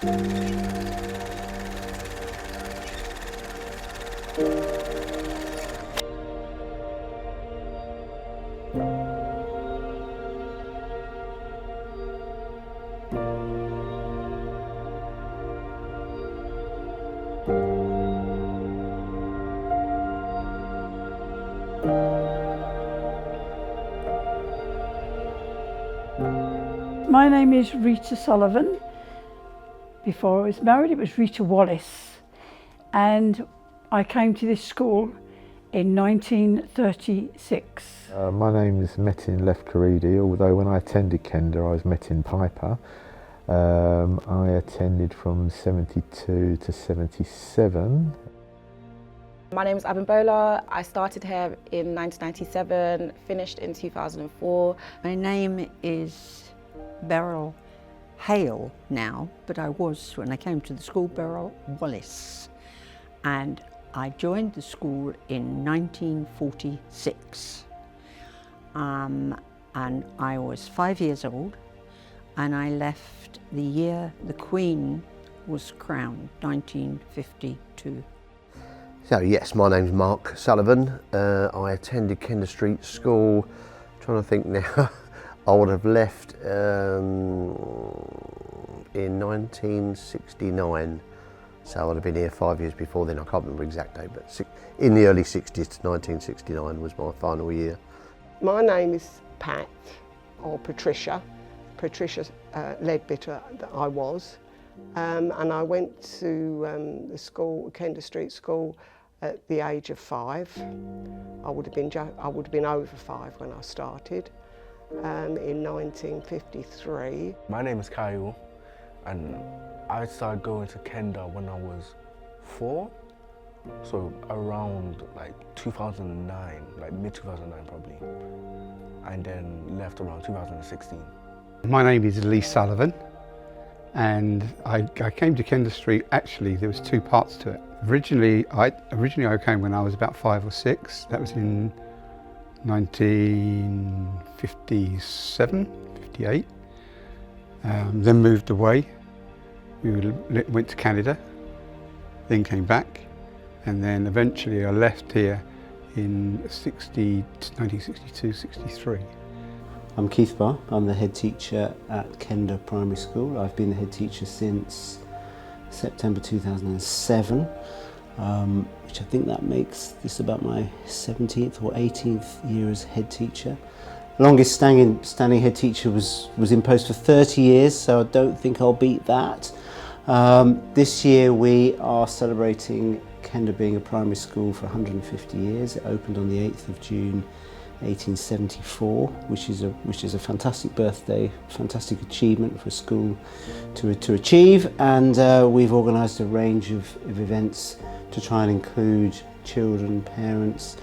My name is Rita Sullivan. Before I was married, it was Rita Wallace, and I came to this school in 1936. My name is Metin Lefkaridi, although when I attended Kender I was Metin Piper. I attended from 72 to 77. My name is Abimbola. I started here in 1997, finished in 2004. My name is Beryl Hale now, but I was, when I came to the school, Beryl Wallace. And I joined the school in 1946. And I was 5 years old, and I left the year the Queen was crowned, 1952. So yes, my name's Mark Sullivan. I attended Kender Street School. Trying to think now, I would have left in 1969. So I would have been here 5 years before then. I can't remember the exact date, but in the early 60s to 1969 was my final year. My name is Pat, or Patricia Leadbitter that I was. And I went to the school, Kender Street School, at the age of 5. I would have been over 5 when I started in 1953. My name is Kyle, and I started going to Kender when I was 4, so around like 2009, like mid-2009 probably, and then left around 2016. My name is Lee Sullivan, and I came to Kender Street. Actually, there was 2 parts to it. Originally I came when I was about 5 or 6. That was in 1957, 58. Then moved away. We went to Canada, then came back, and then eventually I left here in 1962, 63. I'm Keith Barr. I'm the head teacher at Kender Primary School. I've been the head teacher since September 2007, which I think that makes this about my 17th or 18th year as head teacher. Longest standing head teacher was in post for 30 years, so I don't think I'll beat that. This year we are celebrating Kender being a primary school for 150 years. It opened on the 8th of June 1874, which is a fantastic birthday, fantastic achievement for a school to achieve, and we've organised a range of events to try and include children, parents,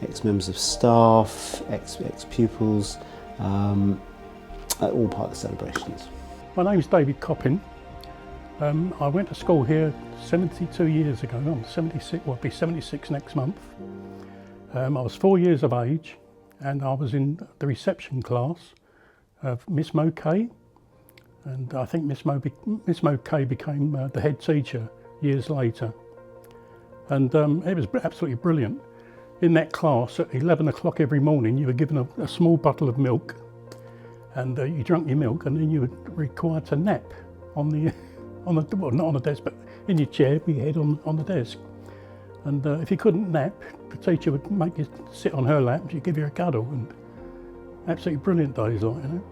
ex-members of staff, ex-pupils, all part of the celebrations. My name's David Coppin. I went to school here 72 years ago. I'm 76, well, I'll be 76 next month. I was 4 years of age, and I was in the reception class of Miss Mo Kay, and I think Miss Mo Kay became the head teacher years later. And it was absolutely brilliant. In that class, at 11 o'clock every morning, you were given a small bottle of milk, and you drank your milk, and then you were required to nap on the, well, not on the desk, but in your chair with your head on the desk. And if you couldn't nap, the teacher would make you sit on her lap, she'd give you a cuddle, and absolutely brilliant days, like, you know.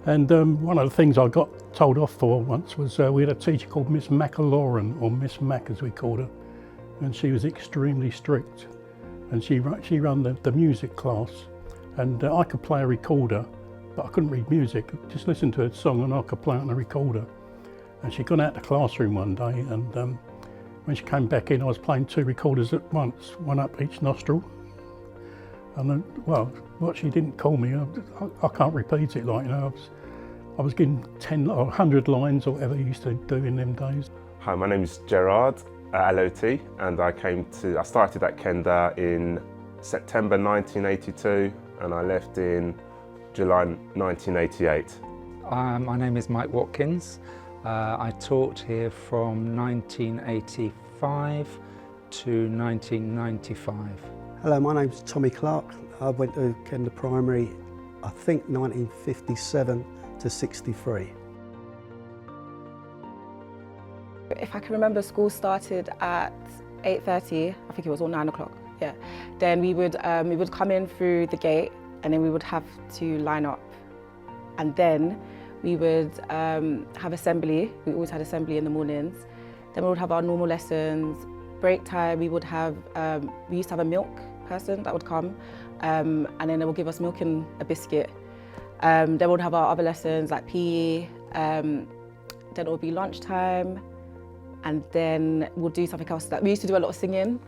And one of the things I got told off for once was we had a teacher called Miss McAloran, or Miss Mac as we called her, and she was extremely strict. And she ran the music class, and I could play a recorder, but I couldn't read music. Just listen to a song and I could play it on a recorder. And she'd gone out the classroom one day, and when she came back in, I was playing 2 recorders at once, one up each nostril. And then, well, what she didn't call me, I can't repeat it, like, you know, I was getting 10 or 100 lines or whatever you used to do in them days. Hi, my name is Gerard at LOT, and I started at Kender in September 1982, and I left in July 1988. My name is Mike Watkins. I taught here from 1985 to 1995. Hello, my name's Tommy Clark. I went to Kender Primary, I think 1957 to 63. If I can remember, school started at 8:30. I think it was all 9 o'clock. Yeah. Then we would come in through the gate, and then we would have to line up, and then we would have assembly. We always had assembly in the mornings. Then we would have our normal lessons. Break time, we would have. We used to have a milk person that would come, and then they would give us milk and a biscuit. Then we would have our other lessons like PE. Then it would be lunchtime. And then we'll do something else. Like we used to do a lot of singing.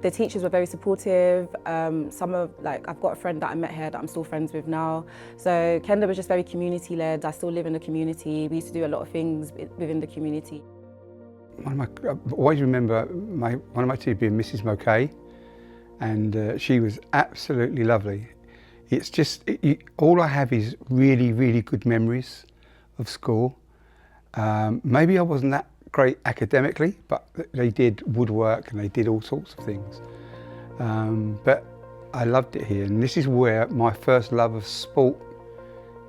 The teachers were very supportive. I've got a friend that I met here that I'm still friends with now. So Kender was just very community-led. I still live in the community. We used to do a lot of things within the community. I always remember one of my teachers being Mrs. Mokay, and she was absolutely lovely. It's just, all I have is really, really good memories of school. Maybe I wasn't that great academically, but they did woodwork and they did all sorts of things. But I loved it here, and this is where my first love of sport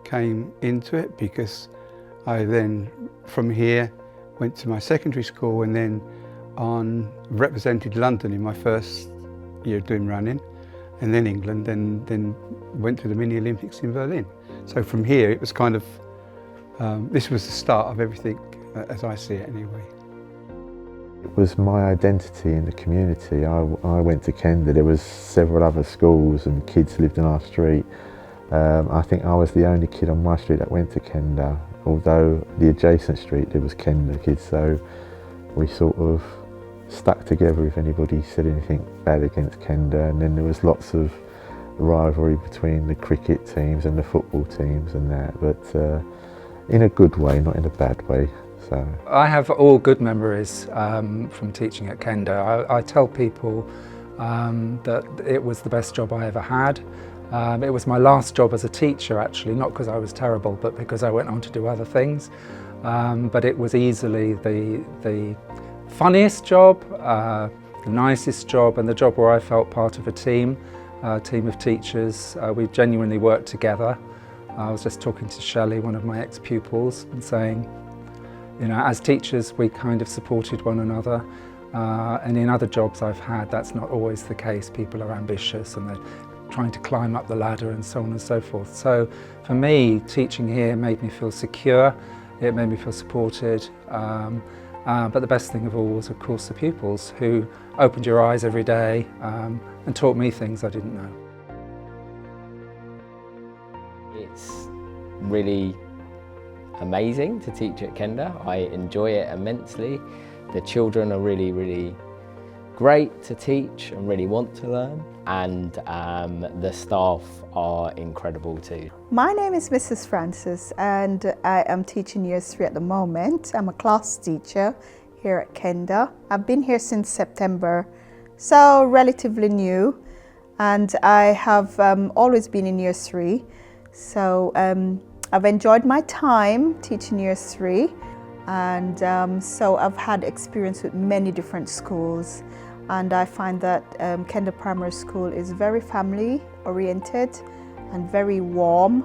came into it, because I then, from here, went to my secondary school and then represented London in my first year doing running, and then England, and then went to the Mini Olympics in Berlin. So from here, it was kind of, this was the start of everything, as I see it anyway. It was my identity in the community. I went to Kender. There was several other schools and kids lived in our street. I think I was the only kid on my street that went to Kender, although the adjacent street there was Kender kids, so we sort of stuck together if anybody said anything bad against Kender, and then there was lots of rivalry between the cricket teams and the football teams and that, but in a good way, not in a bad way. So I have all good memories from teaching at Kender. I tell people that it was the best job I ever had. It was my last job as a teacher, actually, not because I was terrible, but because I went on to do other things. But it was easily the funniest job, the nicest job, and the job where I felt part of a team of teachers. We genuinely worked together. I was just talking to Shelley, one of my ex-pupils, and saying, you know, as teachers we kind of supported one another, and in other jobs I've had that's not always the case. People are ambitious and they're trying to climb up the ladder and so on and so forth. So for me, teaching here made me feel secure, it made me feel supported, but the best thing of all was of course the pupils who opened your eyes every day and taught me things I didn't know. It's really amazing to teach at Kender. I enjoy it immensely. The children are really, really great to teach and really want to learn, and the staff are incredible too. My name is Mrs. Francis and I am teaching year 3 at the moment. I'm a class teacher here at Kender. I've been here since September, so relatively new, and I have always been in year 3. So I've enjoyed my time teaching year 3, and so I've had experience with many different schools, and I find that Kender Primary School is very family oriented and very warm.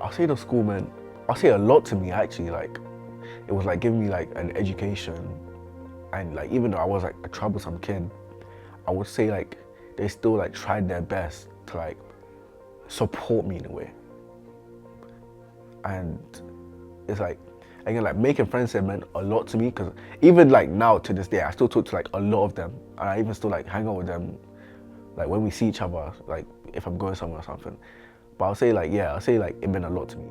I'll say the school meant, I'll say a lot to me actually. Like, it was like giving me like an education, and like even though I was like a troublesome kid, I would say like they still like tried their best to like support me in a way. And it's like, again, like making friends there meant a lot to me, because even like now to this day I still talk to like a lot of them, and I even still like hang out with them like when we see each other, like if I'm going somewhere or something. But I'll say like, yeah, I'll say like it meant a lot to me.